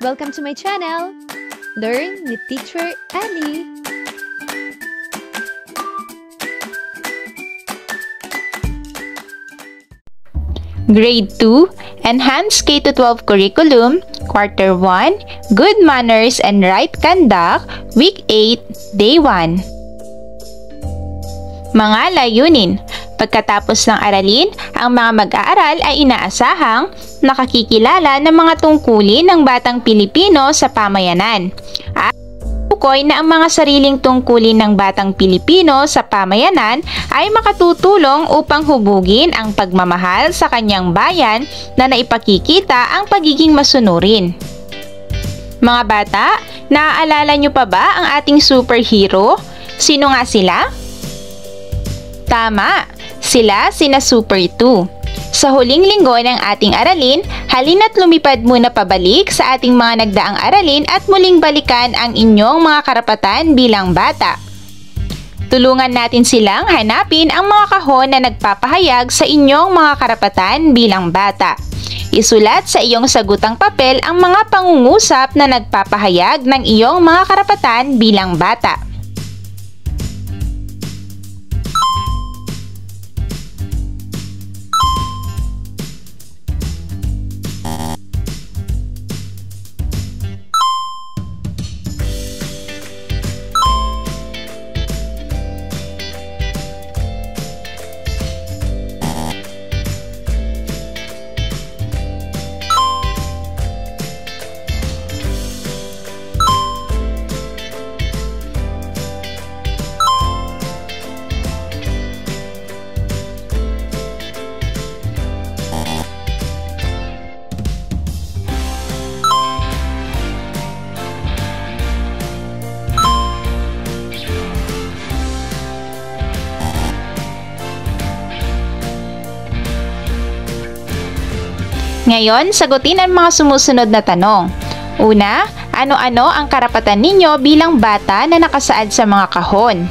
Welcome to my channel, Learn with Teacher Ali. Grade 2, Enhanced K-12 Curriculum, Quarter 1, Good Manners and Right Conduct, Week 8, Day 1. Mga layunin. Pagkatapos ng aralin, ang mga mag-aaral ay inaasahang nakakikilala ng mga tungkulin ng batang Pilipino sa pamayanan. At tukoy na ang mga sariling tungkulin ng batang Pilipino sa pamayanan ay makatutulong upang hubugin ang pagmamahal sa kanyang bayan na naipakikita ang pagiging masunurin. Mga bata, naaalala nyo pa ba ang ating superhero? Sino nga sila? Tama! Sila sina Super 2. Sa huling linggo ng ating aralin, halina't lumipad muna pabalik sa ating mga nagdaang aralin at muling balikan ang inyong mga karapatan bilang bata. Tulungan natin silang hanapin ang mga kahon na nagpapahayag sa inyong mga karapatan bilang bata. Isulat sa iyong sagutang papel ang mga pangungusap na nagpapahayag ng iyong mga karapatan bilang bata. Ngayon, sagutin ang mga sumusunod na tanong. Una, ano-ano ang karapatan ninyo bilang bata na nakasaad sa mga kahon?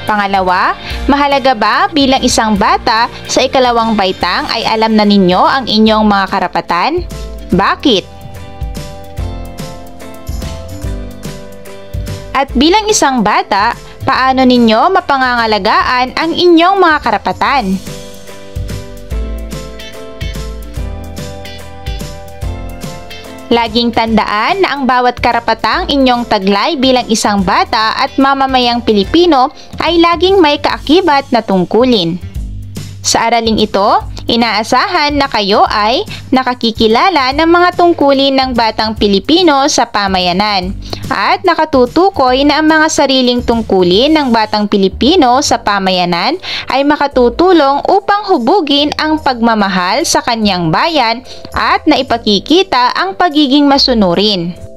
Pangalawa, mahalaga ba bilang isang bata sa ikalawang baitang ay alam na ninyo ang inyong mga karapatan? Bakit? At bilang isang bata, paano ninyo mapangangalagaan ang inyong mga karapatan? Laging tandaan na ang bawat karapatang inyong taglay bilang isang bata at mamamayang Pilipino ay laging may kaakibat na tungkulin. Sa araling ito, inaasahan na kayo ay nakakikilala ng mga tungkulin ng batang Pilipino sa pamayanan at nakatutukoy na ang mga sariling tungkulin ng batang Pilipino sa pamayanan ay makatutulong upang hubugin ang pagmamahal sa kanyang bayan at naipakikita ang pagiging masunurin.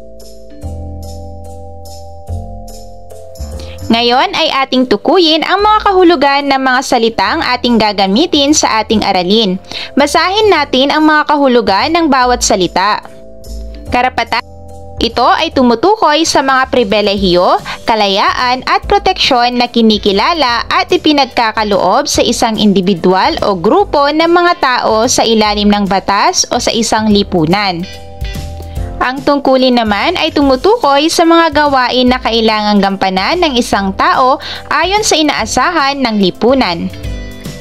Ngayon ay ating tukuyin ang mga kahulugan ng mga salitang ating gagamitin sa ating aralin. Basahin natin ang mga kahulugan ng bawat salita. Karapatan. Ito ay tumutukoy sa mga pribilehiyo, kalayaan at proteksyon na kinikilala at ipinagkakaloob sa isang individual o grupo ng mga tao sa ilalim ng batas o sa isang lipunan. Ang tungkulin naman ay tumutukoy sa mga gawain na kailangang gampanan ng isang tao ayon sa inaasahan ng lipunan.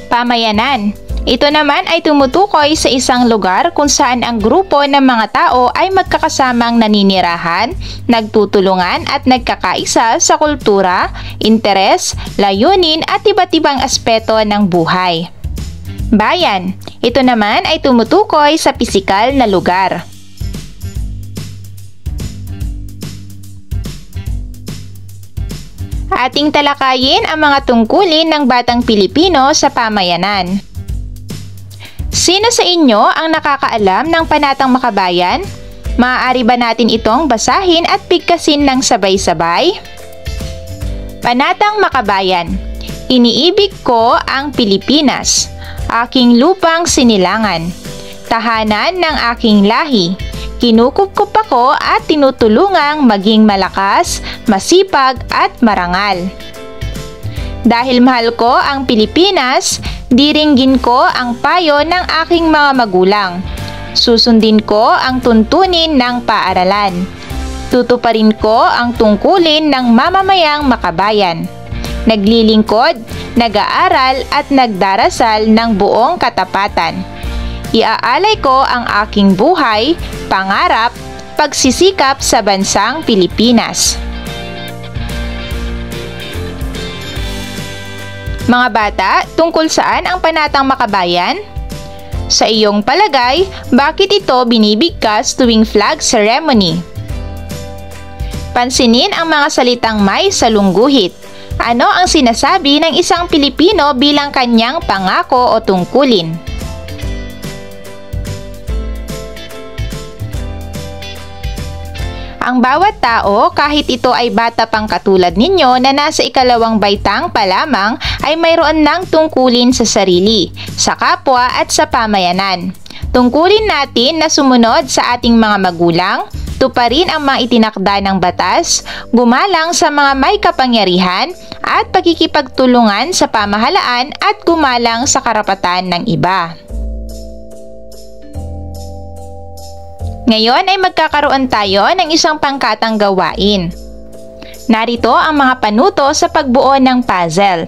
Pamayanan. Ito naman ay tumutukoy sa isang lugar kung saan ang grupo ng mga tao ay magkakasamang naninirahan, nagtutulungan at nagkakaisa sa kultura, interes, layunin at iba't ibang aspeto ng buhay. Bayan. Ito naman ay tumutukoy sa pisikal na lugar. Ating talakayin ang mga tungkulin ng batang Pilipino sa pamayanan. Sino sa inyo ang nakakaalam ng Panatang Makabayan? Maaari ba natin itong basahin at bigkasin ng sabay-sabay? Panatang Makabayan. Iniibig ko ang Pilipinas, aking lupang sinilangan, tahanan ng aking lahi. Kinukupkup ako at tinutulungang maging malakas, masipag at marangal. Dahil mahal ko ang Pilipinas, diringgin ko ang payo ng aking mga magulang. Susundin ko ang tuntunin ng paaralan. Tutuparin ko ang tungkulin ng mamamayang makabayan. Naglilingkod, nag-aaral at nagdarasal ng buong katapatan. Iaalay ko ang aking buhay, pangarap, pagsisikap sa bansang Pilipinas. Mga bata, tungkol saan ang Panatang Makabayan? Sa iyong palagay, bakit ito binibigkas tuwing flag ceremony? Pansinin ang mga salitang may salungguhit. Ano ang sinasabi ng isang Pilipino bilang kanyang pangako o tungkulin? Ang bawat tao, kahit ito ay bata pang katulad ninyo na nasa ikalawang baitang pa lamang, ay mayroon ng tungkulin sa sarili, sa kapwa at sa pamayanan. Tungkulin natin na sumunod sa ating mga magulang, tuparin ang mga itinakda ng batas, gumalang sa mga may kapangyarihan, at pagkikipagtulungan sa pamahalaan at gumalang sa karapatan ng iba. Ngayon ay magkakaroon tayo ng isang pangkatang gawain. Narito ang mga panuto sa pagbuo ng puzzle.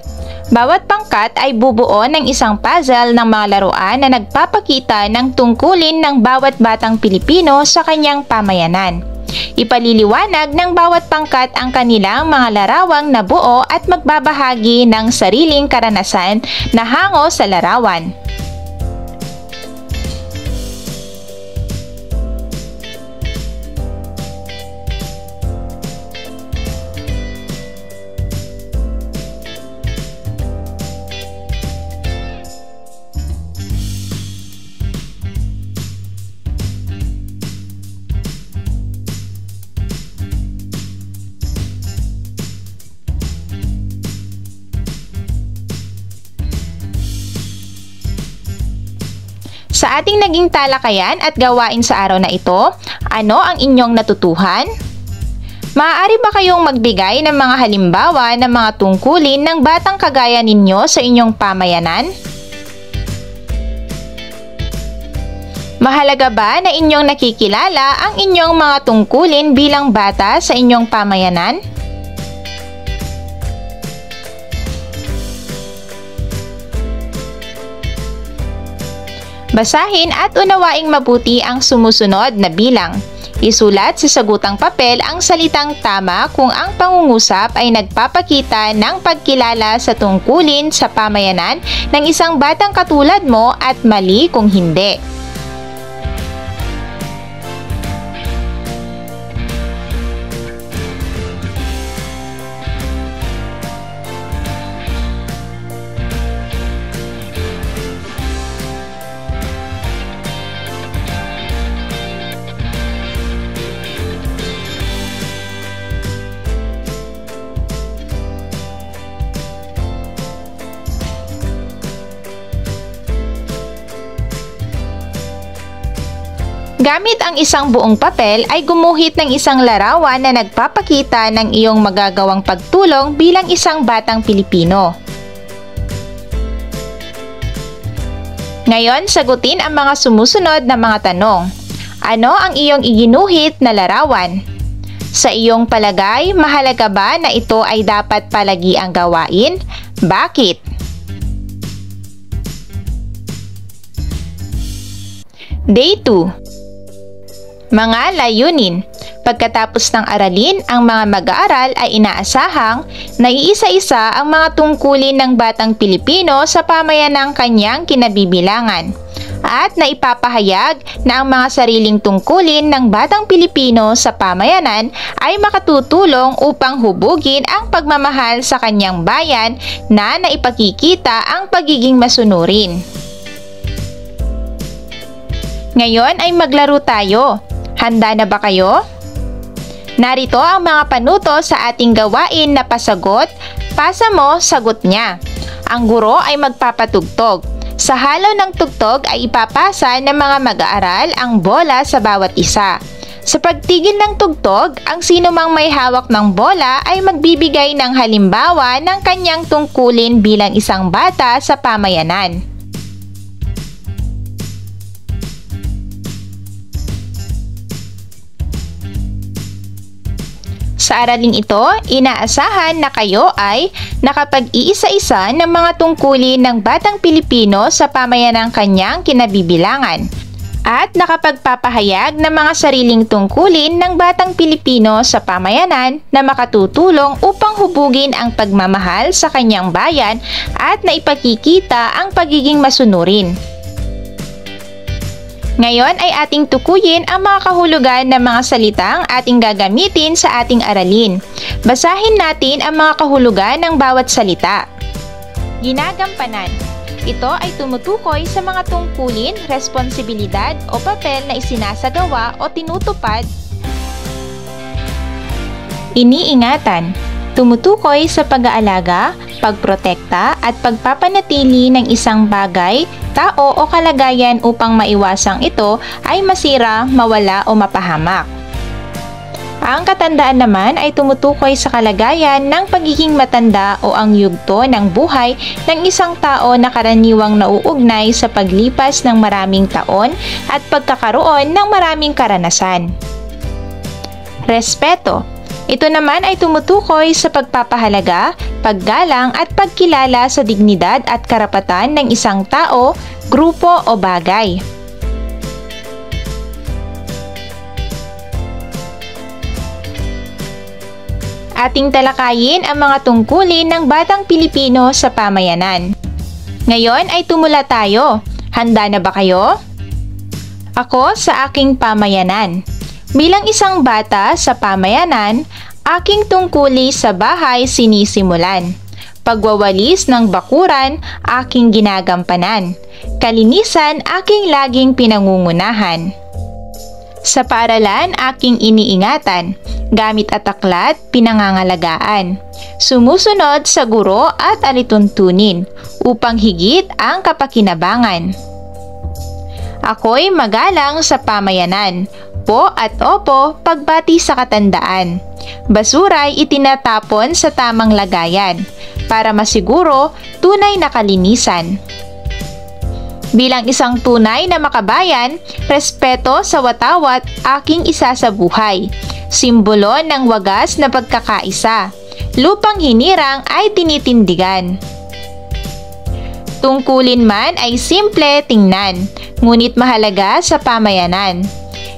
Bawat pangkat ay bubuo ng isang puzzle ng mga laruan na nagpapakita ng tungkulin ng bawat batang Pilipino sa kanyang pamayanan. Ipaliliwanag ng bawat pangkat ang kanilang mga larawang nabuo at magbabahagi ng sariling karanasan na hango sa larawan. Sa ating naging talakayan at gawain sa araw na ito, ano ang inyong natutuhan? Maaari ba kayong magbigay ng mga halimbawa ng mga tungkulin ng batang kagaya ninyo sa inyong pamayanan? Mahalaga ba na inyong nakikilala ang inyong mga tungkulin bilang bata sa inyong pamayanan? Basahin at unawaing mabuti ang sumusunod na bilang. Isulat sa sagutang papel ang salitang tama kung ang pangungusap ay nagpapakita ng pagkilala sa tungkulin sa pamayanan ng isang batang katulad mo at mali kung hindi. Gamit ang isang buong papel ay gumuhit ng isang larawan na nagpapakita ng iyong magagawang pagtulong bilang isang batang Pilipino. Ngayon, sagutin ang mga sumusunod na mga tanong. Ano ang iyong iginuhit na larawan? Sa iyong palagay, mahalaga ba na ito ay dapat palagi ang gawain? Bakit? Day 2. Mga layunin. Pagkatapos ng aralin, ang mga mag-aaral ay inaasahang naiisa-isa ang mga tungkulin ng batang Pilipino sa pamayanang kanyang kinabibilangan at naipapahayag na ang mga sariling tungkulin ng batang Pilipino sa pamayanan ay makatutulong upang hubugin ang pagmamahal sa kanyang bayan na naipakikita ang pagiging masunurin. Ngayon ay maglaro tayo. Handa na ba kayo? Narito ang mga panuto sa ating gawain na pasagot, pasa mo, sagot niya. Ang guro ay magpapatugtog. Sa halaw ng tugtog ay ipapasa ng mga mag-aaral ang bola sa bawat isa. Sa pagtigil ng tugtog, ang sinumang may hawak ng bola ay magbibigay ng halimbawa ng kanyang tungkulin bilang isang bata sa pamayanan. Sa araling ito, inaasahan na kayo ay nakapag-iisa-isa ng mga tungkulin ng batang Pilipino sa pamayanang kanyang kinabibilangan at nakapagpapahayag ng mga sariling tungkulin ng batang Pilipino sa pamayanan na makatutulong upang hubugin ang pagmamahal sa kanyang bayan at naipakikita ang pagiging masunurin. Ngayon ay ating tukuyin ang mga kahulugan ng mga salitang ating gagamitin sa ating aralin. Basahin natin ang mga kahulugan ng bawat salita. Ginagampanan. Ito ay tumutukoy sa mga tungkulin, responsibilidad o papel na isinasagawa o tinutupad. Iniingatan. Tumutukoy sa pag-aalaga, pagprotekta at pagpapanatili ng isang bagay, tao o kalagayan upang maiwasang ito ay masira, mawala o mapahamak. Ang katandaan naman ay tumutukoy sa kalagayan ng pagiging matanda o ang yugto ng buhay ng isang tao na karaniwang nauugnay sa paglipas ng maraming taon at pagkakaroon ng maraming karanasan. Respeto. Ito naman ay tumutukoy sa pagpapahalaga, paggalang at pagkilala sa dignidad at karapatan ng isang tao, grupo o bagay. Ating talakayin ang mga tungkulin ng batang Pilipino sa pamayanan. Ngayon ay tumula tayo. Handa na ba kayo? Ako sa aking pamayanan. Bilang isang bata sa pamayanan, aking tungkuli sa bahay sinisimulan. Pagwawalis ng bakuran, aking ginagampanan. Kalinisan, aking laging pinangungunahan. Sa paaralan, aking iniingatan. Gamit at aklat, pinangangalagaan. Sumusunod sa guro at alituntunin upang higit ang kapakinabangan. Ako'y magalang sa pamayanan. Po at opo pagbati sa katandaan. Basura'y itinatapon sa tamang lagayan para masiguro tunay na kalinisan. Bilang isang tunay na makabayan, respeto sa watawat aking isa sa buhay. Simbolo ng wagas na pagkakaisa. Lupang hinirang ay tinitindigan. Tungkulin man ay simple tingnan, ngunit mahalaga sa pamayanan.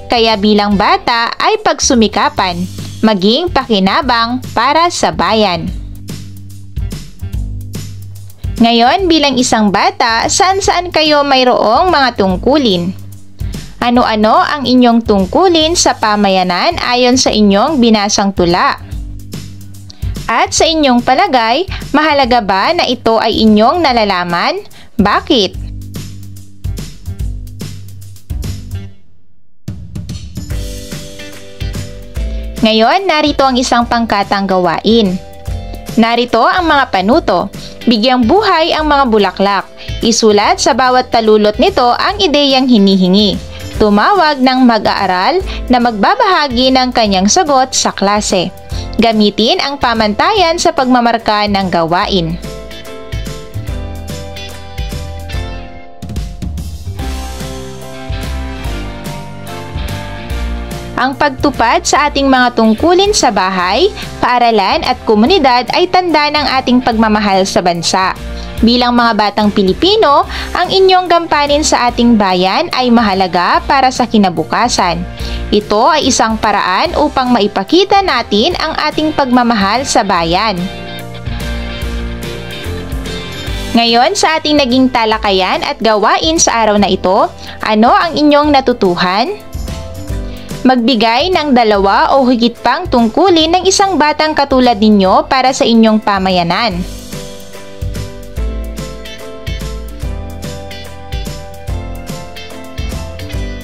Kaya bilang bata ay pagsumikapan, maging pakinabang para sa bayan. Ngayon bilang isang bata, saan-saan kayo mayroong mga tungkulin? Ano-ano ang inyong tungkulin sa pamayanan ayon sa inyong binasang tula? At sa inyong palagay, mahalaga ba na ito ay inyong nalalaman? Bakit? Ngayon, narito ang isang pangkatang gawain. Narito ang mga panuto. Bigyang buhay ang mga bulaklak. Isulat sa bawat talulot nito ang ideyang hinihingi. Tumawag ng mag-aaral na magbabahagi ng kanyang sagot sa klase. Gamitin ang pamantayan sa pagmamarka ng gawain. Ang pagtupad sa ating mga tungkulin sa bahay, paaralan at komunidad ay tanda ng ating pagmamahal sa bansa. Bilang mga batang Pilipino, ang inyong gampanin sa ating bayan ay mahalaga para sa kinabukasan. Ito ay isang paraan upang maipakita natin ang ating pagmamahal sa bayan. Ngayon sa ating naging talakayan at gawain sa araw na ito, ano ang inyong natutuhan? Magbigay ng 2 o higit pang tungkulin ng isang batang katulad ninyo para sa inyong pamayanan.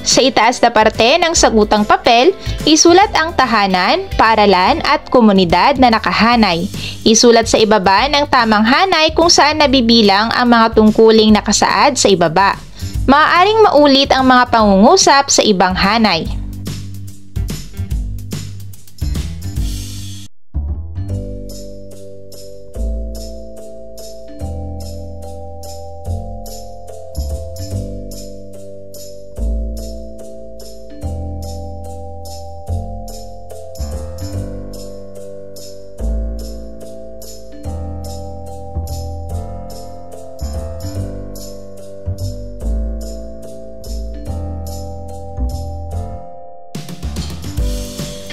Sa itaas na parte ng sagutang papel, isulat ang tahanan, paaralan at komunidad na nakahanay. Isulat sa ibaba ng tamang hanay kung saan nabibilang ang mga tungkuling nakasaad sa ibaba. Maaaring maulit ang mga pangungusap sa ibang hanay.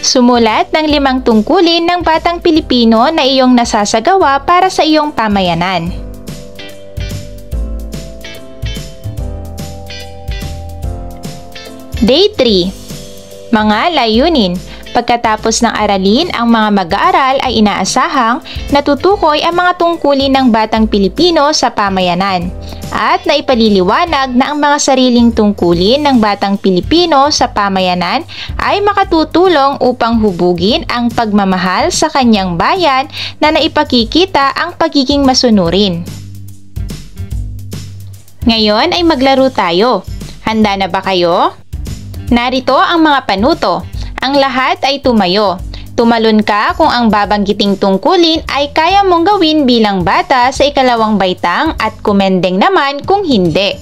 Sumulat ng 5 tungkulin ng batang Pilipino na iyong nasasagawa para sa iyong pamayanan. Day 3. Mga layunin. Pagkatapos ng aralin, ang mga mag-aaral ay inaasahang natutukoy ang mga tungkulin ng batang Pilipino sa pamayanan at naipaliliwanag na ang mga sariling tungkulin ng batang Pilipino sa pamayanan ay makatutulong upang hubugin ang pagmamahal sa kanyang bayan na naipakikita ang pagiging masunurin. Ngayon ay maglaro tayo. Handa na ba kayo? Narito ang mga panuto. Ang lahat ay tumayo. Tumalon ka kung ang babanggiting tungkulin ay kaya mong gawin bilang bata sa ikalawang baitang at kumendeng naman kung hindi.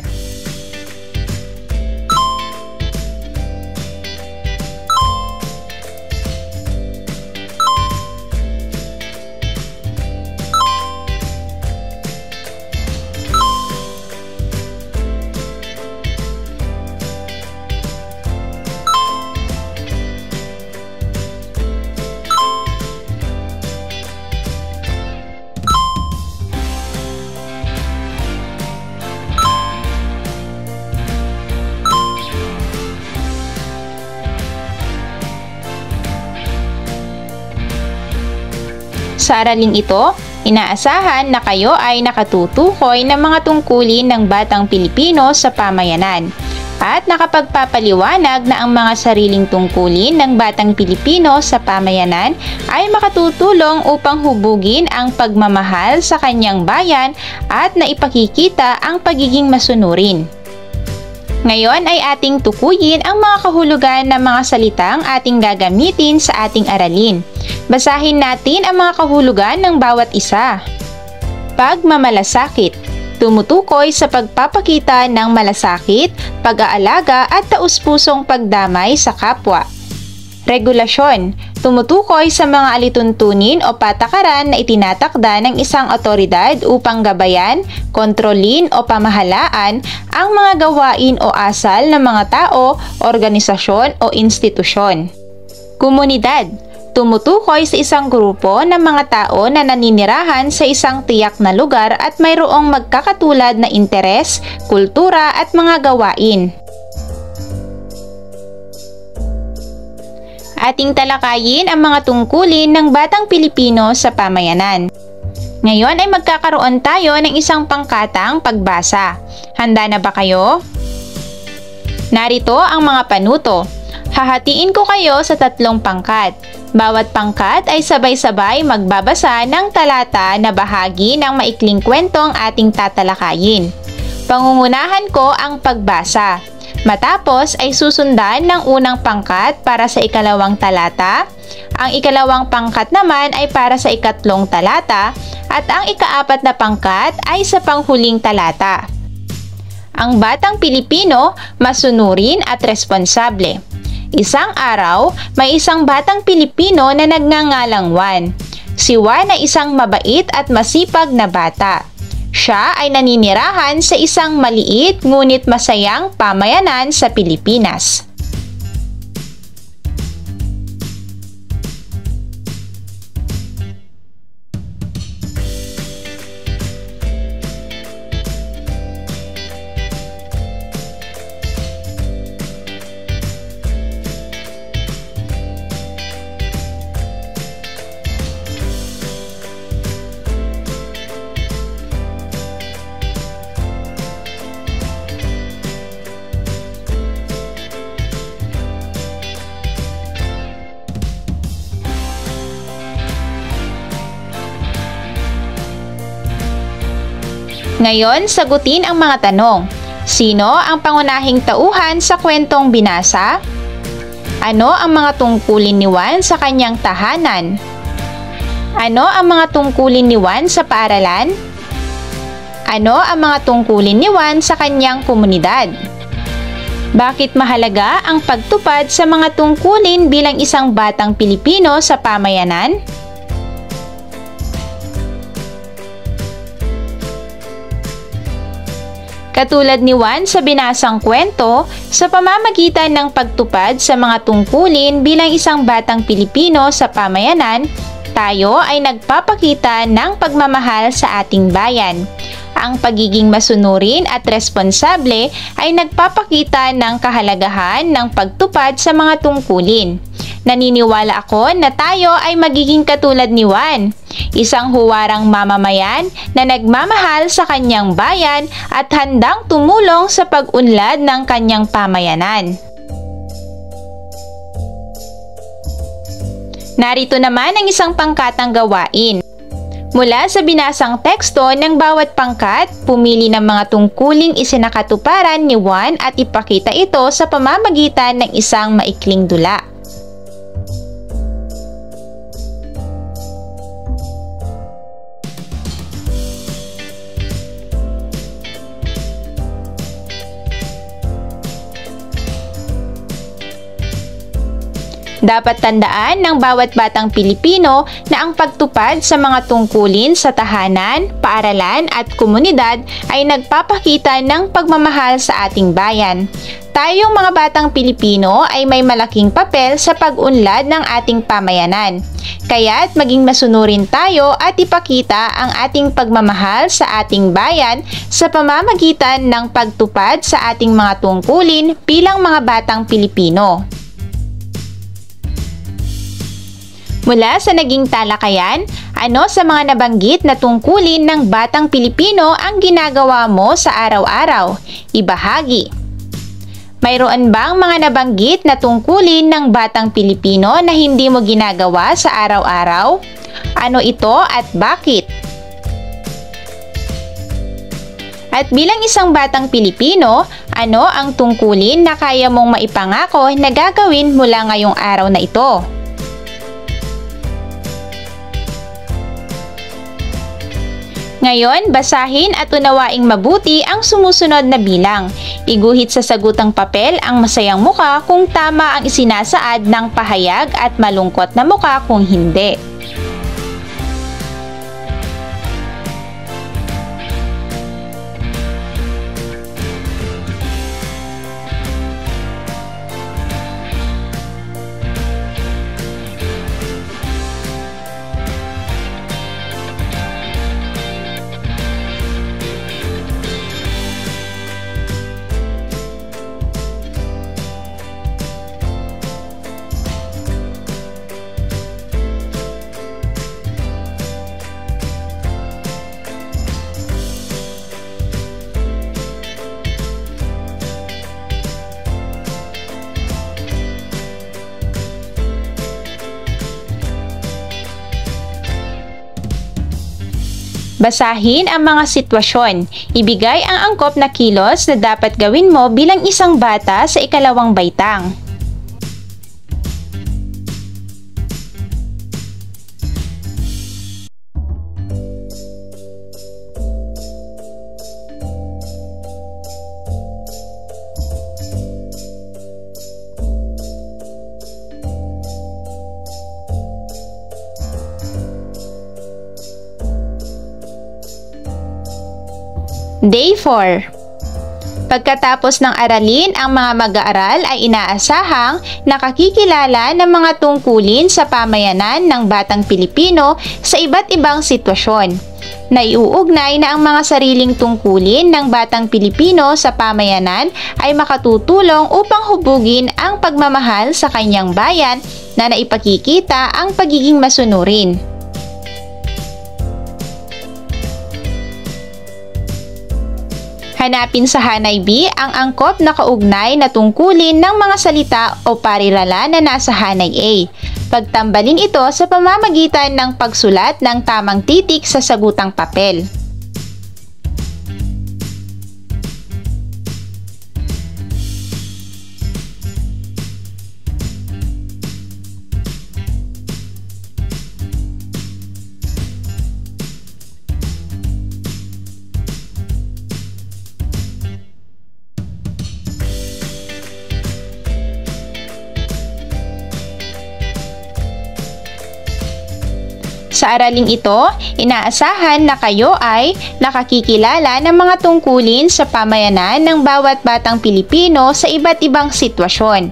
Sa araling ito, inaasahan na kayo ay nakatutukoy ng mga tungkulin ng batang Pilipino sa pamayanan at nakapagpapaliwanag na ang mga sariling tungkulin ng batang Pilipino sa pamayanan ay makatutulong upang hubugin ang pagmamahal sa kanyang bayan at naipakikita ang pagiging masunurin. Ngayon ay ating tukuyin ang mga kahulugan ng mga salitang ating gagamitin sa ating aralin. Basahin natin ang mga kahulugan ng bawat isa. Pagmamalasakit. Tumutukoy sa pagpapakita ng malasakit, pag-aalaga at taus-pusong pagdamay sa kapwa. Regulasyon. Tumutukoy sa mga alituntunin o patakaran na itinatakda ng isang otoridad upang gabayan, kontrolin o pamahalaan ang mga gawain o asal ng mga tao, organisasyon o institusyon. Komunidad. Tumutukoy sa isang grupo ng mga tao na naninirahan sa isang tiyak na lugar at mayroong magkakatulad na interes, kultura at mga gawain. Ating talakayin ang mga tungkulin ng batang Pilipino sa pamayanan. Ngayon ay magkakaroon tayo ng isang pangkatang pagbasa. Handa na ba kayo? Narito ang mga panuto. Hahatiin ko kayo sa 3 pangkat. Bawat pangkat ay sabay-sabay magbabasa ng talata na bahagi ng maikling kwentong ating tatalakayin. Pangungunahan ko ang pagbasa. Matapos ay susundan ng unang pangkat para sa ikalawang talata, ang ikalawang pangkat naman ay para sa ikatlong talata, at ang ika-4 na pangkat ay sa panghuling talata. Ang batang Pilipino, masunurin at responsable. Isang araw, may isang batang Pilipino na nagngangalang Juan. Si Juan ay isang mabait at masipag na bata. Siya ay naninirahan sa isang maliit ngunit masayang pamayanan sa Pilipinas. Ngayon, sagutin ang mga tanong. Sino ang pangunahing tauhan sa kwentong binasa? Ano ang mga tungkulin ni Juan sa kanyang tahanan? Ano ang mga tungkulin ni Juan sa paaralan? Ano ang mga tungkulin ni Juan sa kanyang komunidad? Bakit mahalaga ang pagtupad sa mga tungkulin bilang isang batang Pilipino sa pamayanan? Katulad ni Juan sa binasang kwento, sa pamamagitan ng pagtupad sa mga tungkulin bilang isang batang Pilipino sa pamayanan, tayo ay nagpapakita ng pagmamahal sa ating bayan. Ang pagiging masunurin at responsable ay nagpapakita ng kahalagahan ng pagtupad sa mga tungkulin. Naniniwala ako na tayo ay magiging katulad ni Juan, isang huwarang mamamayan na nagmamahal sa kanyang bayan at handang tumulong sa pag-unlad ng kanyang pamayanan. Narito naman ang isang pangkatang gawain. Mula sa binasang teksto ng bawat pangkat, pumili ng mga tungkuling isinakatuparan ni Juan at ipakita ito sa pamamagitan ng isang maikling dula. Dapat tandaan ng bawat batang Pilipino na ang pagtupad sa mga tungkulin sa tahanan, paaralan at komunidad ay nagpapakita ng pagmamahal sa ating bayan. Tayong mga batang Pilipino ay may malaking papel sa pag-unlad ng ating pamayanan. Kaya't maging masunurin tayo at ipakita ang ating pagmamahal sa ating bayan sa pamamagitan ng pagtupad sa ating mga tungkulin bilang mga batang Pilipino. Mula sa naging talakayan, ano sa mga nabanggit na tungkulin ng batang Pilipino ang ginagawa mo sa araw-araw? Ibahagi. Mayroon bang mga nabanggit na tungkulin ng batang Pilipino na hindi mo ginagawa sa araw-araw? Ano ito at bakit? At bilang isang batang Pilipino, ano ang tungkulin na kaya mong maipangako na gagawin mula ngayong araw na ito? Ngayon, basahin at unawaing mabuti ang sumusunod na bilang. Iguhit sa sagutang papel ang masayang muka kung tama ang isinasaad ng pahayag at malungkot na muka kung hindi. Basahin ang mga sitwasyon. Ibigay ang angkop na kilos na dapat gawin mo bilang isang bata sa ikalawang baitang. Day 4. Pagkatapos ng aralin, ang mga mag-aaral ay inaasahang nakakikilala ng mga tungkulin sa pamayanan ng batang Pilipino sa iba't ibang sitwasyon. Naiuugnay na ang mga sariling tungkulin ng batang Pilipino sa pamayanan ay makatutulong upang hubugin ang pagmamahal sa kanyang bayan na naipakikita ang pagiging masunurin. Hanapin sa Hanay B ang angkop na kaugnay na tungkulin ng mga salita o parirala na nasa Hanay A. Pagtambalin ito sa pamamagitan ng pagsulat ng tamang titik sa sagutang papel. Sa araling ito, inaasahan na kayo ay nakakikilala ng mga tungkulin sa pamayanan ng bawat batang Pilipino sa iba't ibang sitwasyon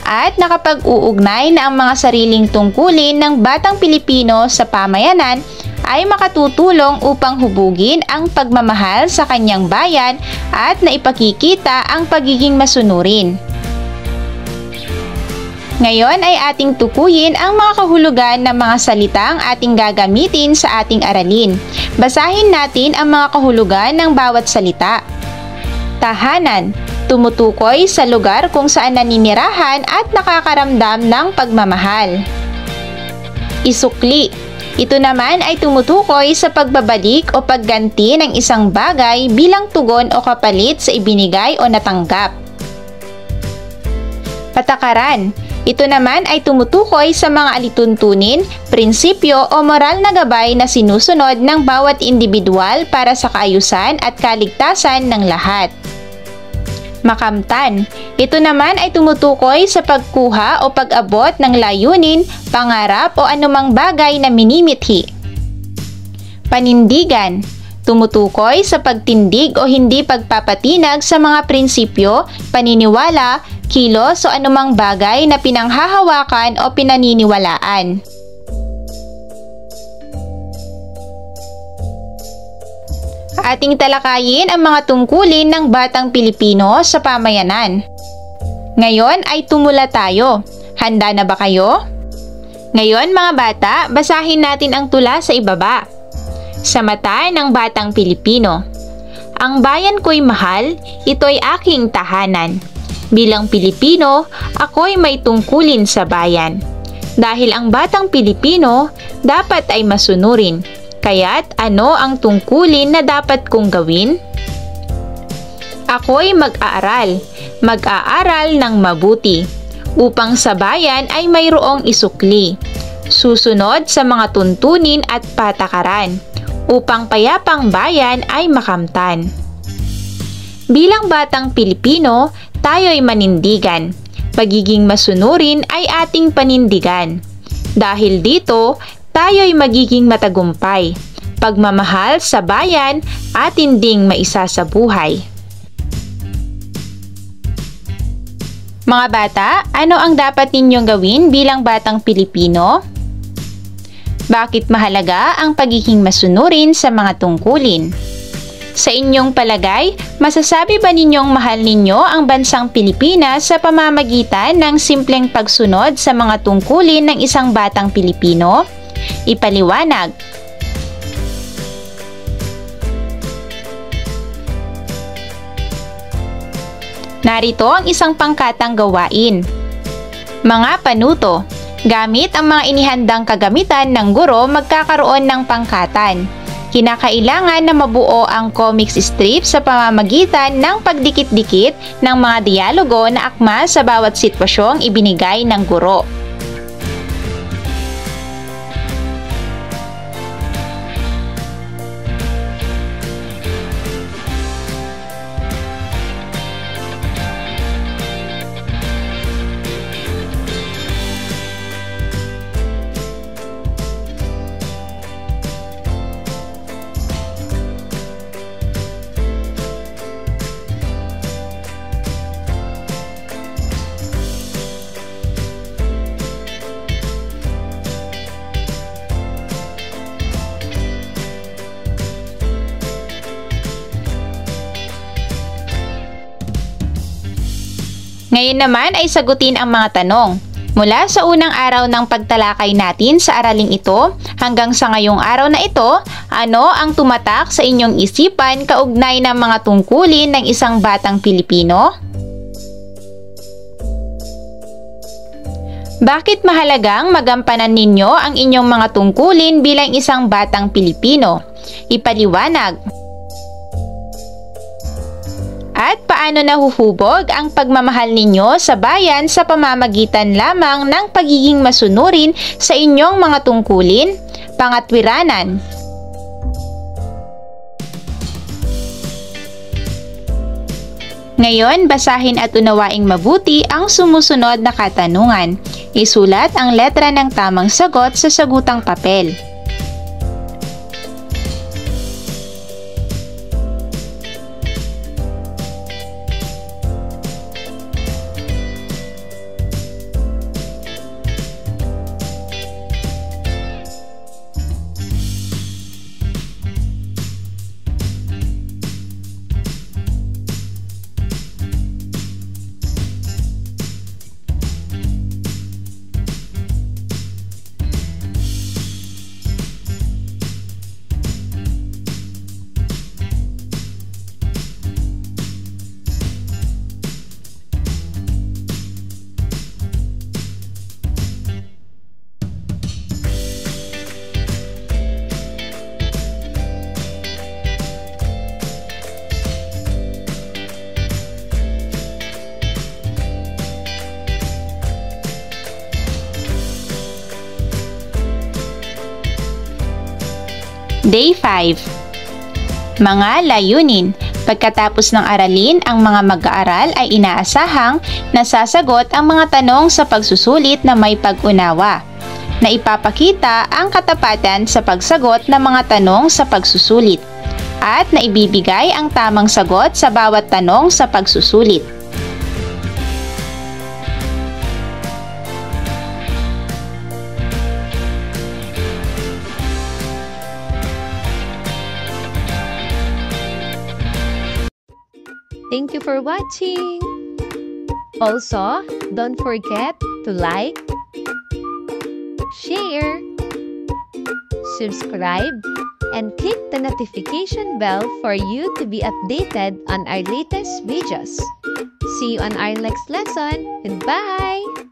at nakapag-uugnay na ang mga sariling tungkulin ng batang Pilipino sa pamayanan ay makatutulong upang hubugin ang pagmamahal sa kanyang bayan at naipakikita ang pagiging masunurin. Ngayon ay ating tukuyin ang mga kahulugan ng mga salitang ating gagamitin sa ating aralin. Basahin natin ang mga kahulugan ng bawat salita. Tahanan, tumutukoy sa lugar kung saan naninirahan at nakakaramdam ng pagmamahal. Isukli, ito naman ay tumutukoy sa pagbabalik o pagganti ng isang bagay bilang tugon o kapalit sa ibinigay o natanggap. Patakaran, ito naman ay tumutukoy sa mga alituntunin, prinsipyo o moral na gabay na sinusunod ng bawat individual para sa kaayusan at kaligtasan ng lahat. Makamtan, ito naman ay tumutukoy sa pagkuha o pag-abot ng layunin, pangarap o anumang bagay na minimithi. Panindigan, tumutukoy sa pagtindig o hindi pagpapatinag sa mga prinsipyo, paniniwala, kilos o anumang bagay na pinanghahawakan o pinaniniwalaan. Ating talakayin ang mga tungkulin ng batang Pilipino sa pamayanan. Ngayon ay tumula tayo. Handa na ba kayo? Ngayon mga bata, basahin natin ang tula sa ibaba. Sa mata ng batang Pilipino. Ang bayan ko'y mahal, ito'y aking tahanan. Bilang Pilipino, ako'y may tungkulin sa bayan. Dahil ang batang Pilipino, dapat ay masunurin. Kaya't ano ang tungkulin na dapat kong gawin? Ako'y mag-aaral ng mabuti, upang sa bayan ay mayroong isukli, susunod sa mga tuntunin at patakaran, upang payapang bayan ay makamtan. Bilang batang Pilipino, tayo'y manindigan. Pagiging masunurin ay ating panindigan. Dahil dito, tayo'y magiging matagumpay, pagmamahal sa bayan at ding maisasabuhay. Mga bata, ano ang dapat ninyong gawin bilang batang Pilipino? Bakit mahalaga ang pagiging masunurin sa mga tungkulin? Sa inyong palagay, masasabi ba ninyong mahal ninyo ang bansang Pilipinas sa pamamagitan ng simpleng pagsunod sa mga tungkulin ng isang batang Pilipino? Ipaliwanag. Narito ang isang pangkatang gawain. Mga panuto. Gamit ang mga inihandang kagamitan ng guro, magkakaroon ng pangkatan. Kinakailangan na mabuo ang comics strip sa pamamagitan ng pagdikit-dikit ng mga dialogo na akma sa bawat sitwasyong ibinigay ng guro. Ngayon naman ay sagutin ang mga tanong. Mula sa unang araw ng pagtalakay natin sa araling ito hanggang sa ngayong araw na ito, ano ang tumatak sa inyong isipan kaugnay ng mga tungkulin ng isang batang Pilipino? Bakit mahalagang magampanan ninyo ang inyong mga tungkulin bilang isang batang Pilipino? Ipaliwanag. At paano nahuhubog ang pagmamahal ninyo sa bayan sa pamamagitan lamang ng pagiging masunurin sa inyong mga tungkulin? Pangatwiranan. Ngayon, basahin at unawaing mabuti ang sumusunod na katanungan. Isulat ang letra ng tamang sagot sa sagutang papel. Day 5. Mga layunin. Pagkatapos ng aralin, ang mga mag-aaral ay inaasahang nasasagot ang mga tanong sa pagsusulit na may pag-unawa, na ipapakita ang katapatan sa pagsagot ng mga tanong sa pagsusulit, at na ibibigay ang tamang sagot sa bawat tanong sa pagsusulit. Thank you for watching! Also, don't forget to like, share, subscribe, and click the notification bell for you to be updated on our latest videos. See you on our next lesson. Goodbye!